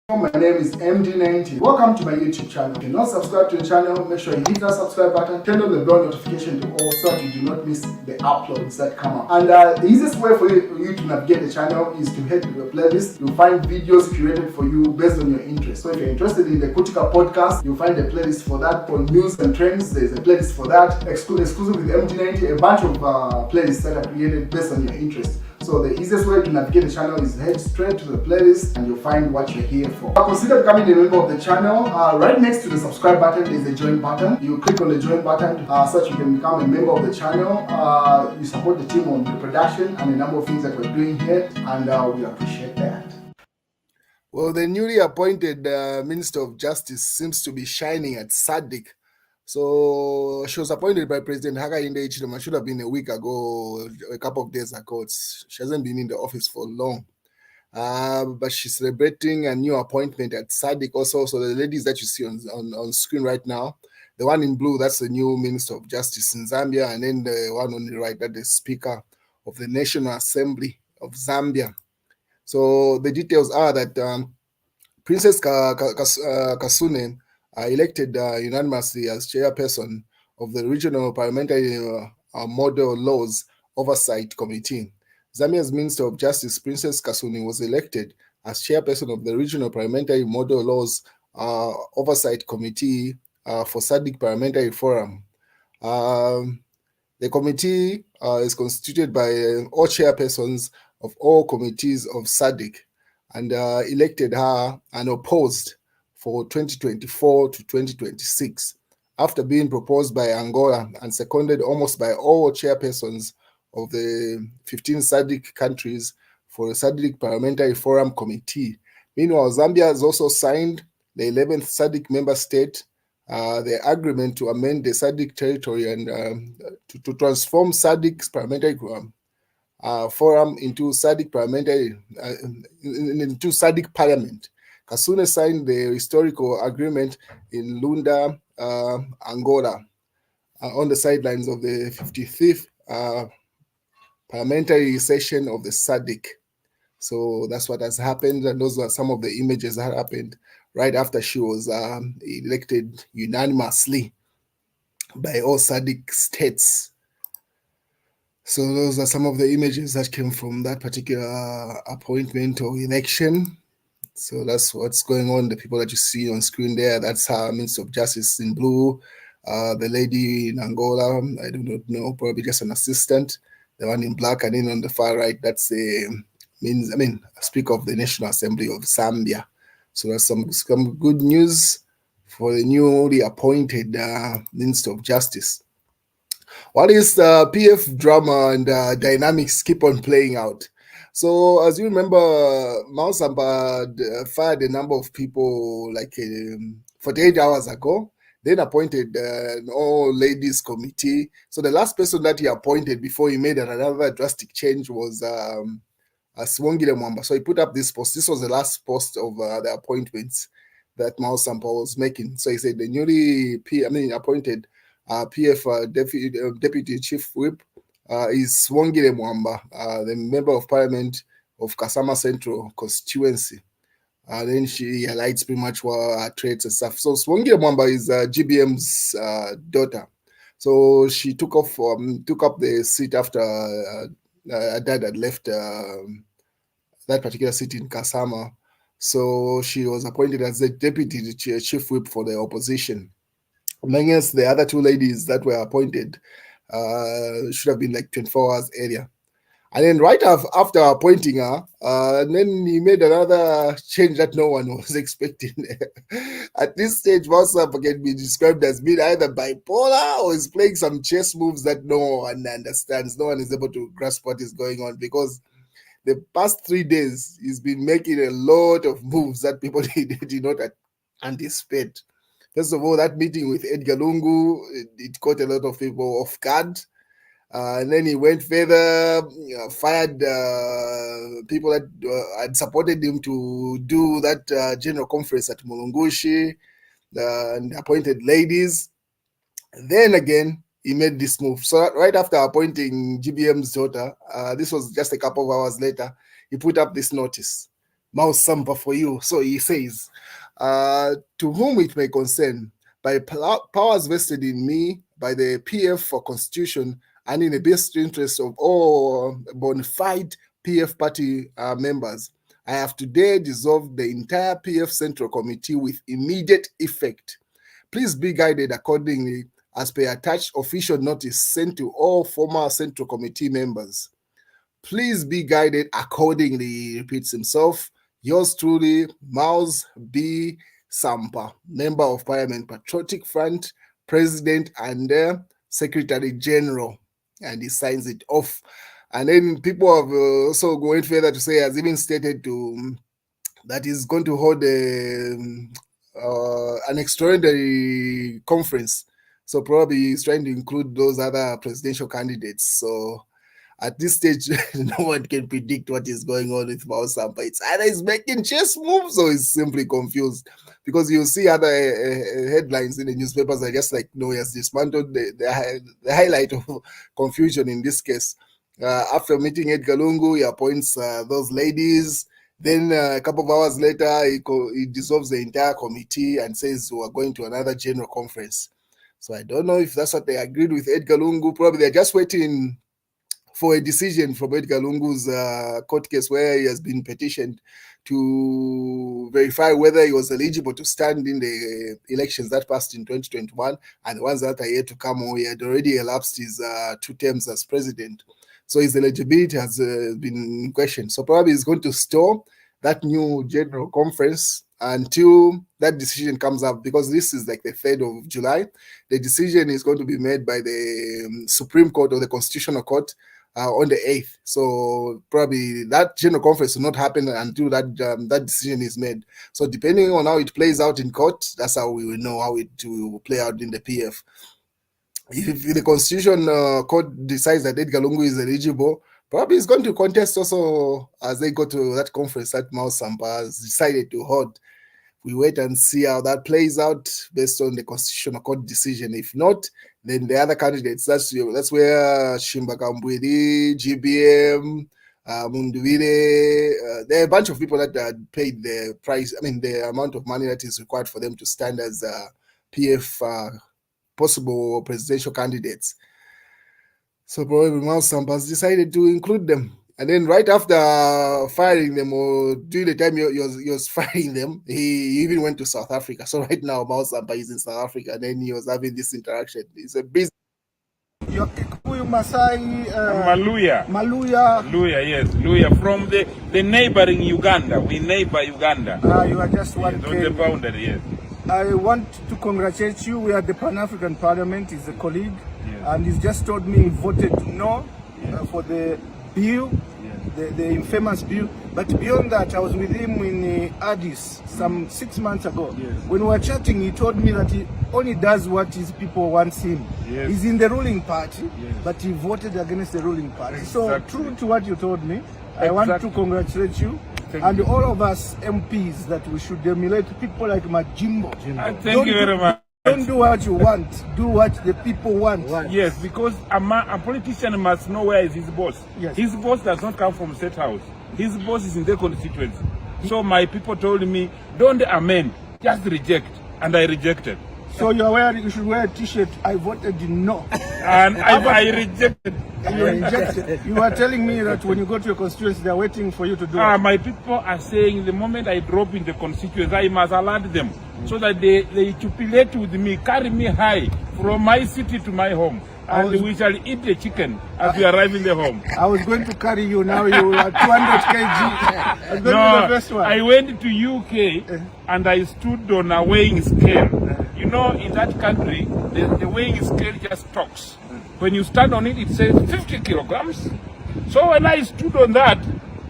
My name is MD90. Welcome to my YouTube channel. If you're not subscribed to the channel, make sure you hit that subscribe button, turn on the bell notification to all so that you do not miss the uploads that come up. And the easiest way for you to navigate the channel is to head to the playlist. You'll find videos curated for you based on your interest. So if you're interested in the Kutika podcast, you'll find a playlist for that. For news and trends, there's a playlist for that. Exclusive with MD90, a bunch of playlists that are created based on your interest. So the easiest way to navigate the channel is head straight to the playlist and you'll find what you're here for. Consider becoming a member of the channel. Right next to the subscribe button is the join button. You click on the join button so that you can become a member of the channel. You support the team on the production and a number of things that we're doing here, and we appreciate that. Well, the newly appointed Minister of Justice seems to be shining at SADIC. So she was appointed by President Hakainde Hichilema. Should have been a week ago, a couple of days ago. She hasn't been in the office for long. But she's celebrating a new appointment at SADIC also. So the ladies that you see on screen right now, the one in blue, that's the new Minister of Justice in Zambia. And then the one on the right, that's the Speaker of the National Assembly of Zambia. So the details are that Princess Kasune elected unanimously as chairperson of the Regional Parliamentary Model Laws Oversight Committee. Zambia's Minister of Justice, Princess Kasune, was elected as chairperson of the Regional Parliamentary Model Laws Oversight Committee for SADC Parliamentary Forum. The committee is constituted by all chairpersons of all committees of SADC and elected her unopposed for 2024 to 2026, after being proposed by Angola and seconded almost by all chairpersons of the 15 SADC countries for the SADC Parliamentary Forum Committee. Meanwhile, Zambia has also signed the 11th SADC member state the agreement to amend the SADC territory and to transform SADC's Parliamentary Forum into SADC Parliamentary into SADC Parliament. Kasune signed the historical agreement in Lunda, Angola, on the sidelines of the 55th parliamentary session of the SADC. So that's what has happened, and those are some of the images that happened right after she was elected unanimously by all SADC states. So those are some of the images that came from that particular appointment or election. So that's what's going on. The people that you see on screen there, that's her Minister of Justice in blue. The lady in Angola, I do not know, probably just an assistant. The one in black, and then on the far right, that's the Speaker of the National Assembly of Zambia. So that's some good news for the newly appointed Minister of Justice. What is the PF drama and dynamics keep on playing out? So as you remember, Sampa fired a number of people like 48 hours ago, then appointed an all-ladies committee. So the last person that he appointed before he made another drastic change was Swongile Mwamba. So he put up this post. This was the last post of the appointments that Sampa was making. So he said the newly appointed PF Deputy Chief Whip is Swongile Mwamba, the Member of Parliament of Kasama Central constituency. Then she highlights pretty much what her traits and stuff. So Swongile Mwamba is GBM's daughter. So she took up the seat after her dad had left that particular seat in Kasama. So she was appointed as the Deputy Chief Whip for the opposition. Against the other two ladies that were appointed, should have been like 24 hours earlier. And then right after appointing her, and then he made another change that no one was expecting. At this stage, Sampa can be described as being either bipolar or is playing some chess moves that no one understands. No one is able to grasp what is going on, because the past 3 days he's been making a lot of moves that people did not anticipate. First of all, that meeting with Edgar Lungu, it caught a lot of people off guard. And then he went further, fired people that had supported him to do that general conference at Mulungushi, and appointed ladies. Then again, he made this move. So right after appointing GBM's daughter, this was just a couple of hours later, he put up this notice. Mouse Sampa for you. So he says, to whom it may concern, by powers vested in me by the PF for Constitution and in the best interest of all bona fide PF party members, I have today dissolved the entire PF Central Committee with immediate effect. Please be guided accordingly as per attached official notice sent to all former Central Committee members. Please be guided accordingly, he repeats himself. Yours truly, Mouse B. Sampa, Member of Parliament, Patriotic Front, President and Secretary General. And he signs it off. And then people have also going further to say, has even stated that he's going to hold an extraordinary conference. So probably he's trying to include those other presidential candidates. So at this stage, no one can predict what is going on with Mao Sampa. It's either he's making chess moves or he's simply confused. Because you see other headlines in the newspapers are just like, no, he has dismantled the highlight of confusion in this case. After meeting Edgar Lungu, he appoints those ladies. Then a couple of hours later, he dissolves the entire committee and says we're going to another general conference. So I don't know if that's what they agreed with Edgar Lungu. Probably they're just waiting for a decision from Edgar Lungu's court case where he has been petitioned to verify whether he was eligible to stand in the elections that passed in 2021 and the ones that are yet to come. He had already elapsed his 2 terms as president. So his eligibility has been questioned. So probably he's going to store that new general conference until that decision comes up, because this is like the 3rd of July. The decision is going to be made by the Supreme Court or the Constitutional Court on the 8th. So probably that general conference will not happen until that decision is made. So depending on how it plays out in court, that's how we will know how it will play out in the PF. If the Constitution Court decides that Edgar Lungu is eligible, probably he's going to contest also as they go to that conference that Mao Sampa has decided to hold. We wait and see how that plays out based on the Constitutional Court decision. If not, then the other candidates, that's where Shimba Kambwidi, GBM, Munduvire, there are a bunch of people that paid the price, the amount of money that is required for them to stand as PF possible presidential candidates. So probably Mao Sampa has decided to include them. And then right after firing them, or during the time he was firing them, he even went to South Africa. So right now, Mao Sampa is in South Africa, and then he was having this interaction. It's a busy. You're Kikuyu, Masai, Maluya. Maluya, yes. Luya from the neighboring Uganda. We neighbor Uganda. You are just one on the boundary, yes. I want to congratulate you. We are the Pan-African Parliament. He's a colleague. Yes. And he's just told me he voted no for the bill, the infamous bill. But beyond that, I was with him in Addis some 6 months ago. Yes. When we were chatting, he told me that he only does what his people want him. Yes. He's in the ruling party, but he voted against the ruling party. So true to what you told me, I want to congratulate you. And all of us MPs that we should emulate people like Majimbo. Thank you very much. Don't do what you want, do what the people want. Yes, because a politician must know where is his boss. Yes. His boss does not come from State House. His boss is in their constituency. So my people told me, don't amend, just reject. And I rejected. So you should wear a t-shirt, I voted no. And I rejected. You rejected. You are telling me that when you go to your constituency, they are waiting for you to do it. My people are saying the moment I drop in the constituency, I must alert them so that they jubilate with me, carry me high from my city to my home. And we shall eat the chicken as we arrive in the home. I was going to carry you, now you are 200 kg. No, the first one. I went to UK and I stood on a weighing scale. You know, in that country, the weighing scale just talks. When you stand on it, it says 50 kilograms. So when I stood on that,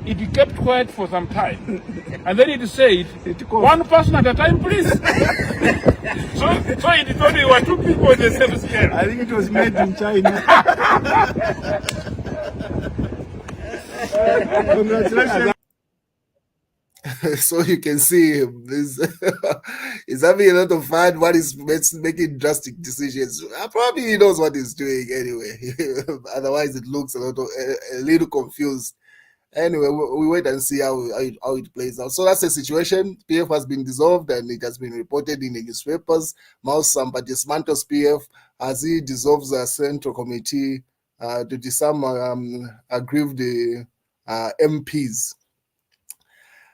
it kept quiet for some time. And then it said, one person at a time, please. so it told me we were 2 people on the same scale. I think it was made in China. Congratulations. So you can see he's having a lot of fun while he's making drastic decisions. Probably he knows what he's doing anyway. Otherwise, it looks a little confused. Anyway, we wait and see how it plays out. So that's the situation. PF has been dissolved and it has been reported in the newspapers. Mouse Sampa dismantles PF as he dissolves the Central Committee to disarm aggrieved MPs.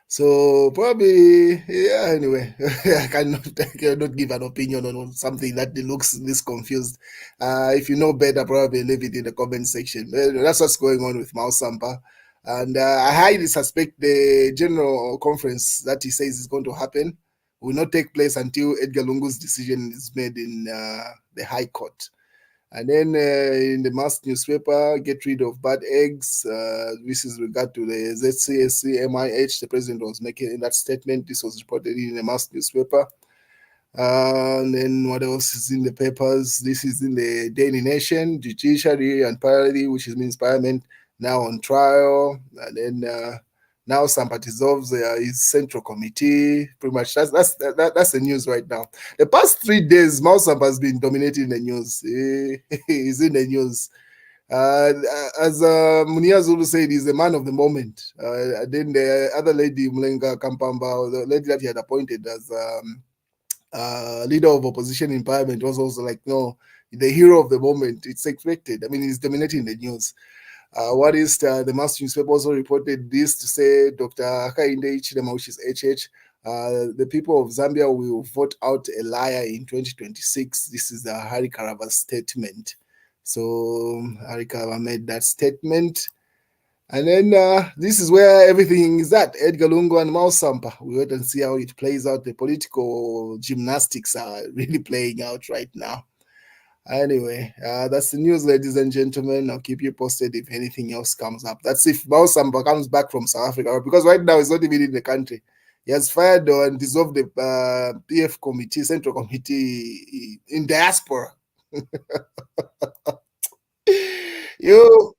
So probably, yeah, anyway, I cannot give an opinion on something that looks this confused. If you know better, probably leave it in the comment section. That's what's going on with Mao Sampa. And I highly suspect the general conference that he says is going to happen will not take place until Edgar Lungu's decision is made in the High Court. And then in the mass newspaper, get rid of bad eggs. This is regard to the ZCSC the president was making in that statement. This was reported in the mass newspaper. And then what else is in the papers? This is in the Daily Nation, Judiciary and Parliament, which means Parliament, now on trial. And then now Sampa dissolves his Central Committee. Pretty much that's the news right now. The past 3 days, Mao Sampa has been dominating the news. He's in the news. As Munia Zulu said, he's the man of the moment. Then the other lady, Mlenga Kampamba, the lady that he had appointed as leader of opposition in parliament, was also like, no, the hero of the moment. It's expected. I mean, he's dominating the news. What is the mass newspaper also reported this to say Dr. Hakainde Hichilema, which is HH, the people of Zambia will vote out a liar in 2026. This is the Hari Karava's statement. So Hari Karava made that statement. And then this is where everything is at. Edgar Lungu and Mao Sampa. We wait and see how it plays out. The political gymnastics are really playing out right now. Anyway, that's the news, ladies and gentlemen. I'll keep you posted if anything else comes up. That's if Mao Sampa comes back from South Africa, because right now he's not even in the country. He has fired and dissolved the PF committee, Central Committee in diaspora. You